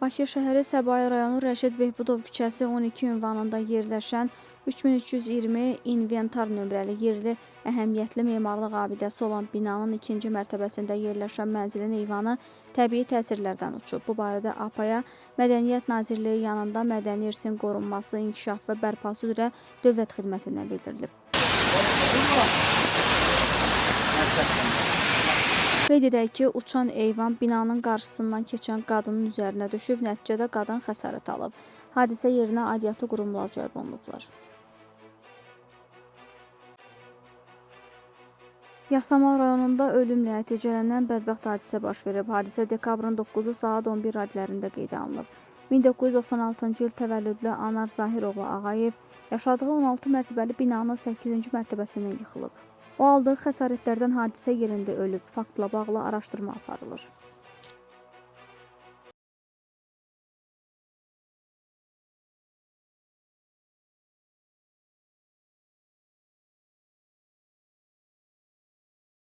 Bakı şəhəri Səbail rayonu Rəşid Behbudov küçəsi 12 ünvanında yerləşən 3320 inventar nömrəli yerli əhəmiyyətli memarlıq abidəsi olan binanın ikinci mərtəbəsində yerləşən mənzilin eyvanı təbii təsirlərdən uçub. Bu barədə APAya Mədəniyyət Nazirliyi yanında mədəni irsin qorunması, inkişafı və bərpası üzrə dövlət xidmətindən bildirilib. Qeyd edək ki, uçan eyvan binanın qarşısından keçən qadının üzərinə düşüb, nəticədə qadın xəsarət alıb. Hadisə yerinə aidiyyatı qurumlar cəlb olunublar. Yasamal rayonunda ölümlə nəticələnən bədbəxt hadisə baş verib. Hadisə dekabrın 9-u saat 11 radələrində qeydə alınıb. 1996-cı il təvəllüdlü Anar Zahiroğlu Ağayev yaşadığı 16 mərtəbəli binanın 8-ci mərtəbəsindən yıxılıb. O aldığı xəsarətlərdən hadisə yerində ölüb. Faktla bağlı araşdırma aparılır.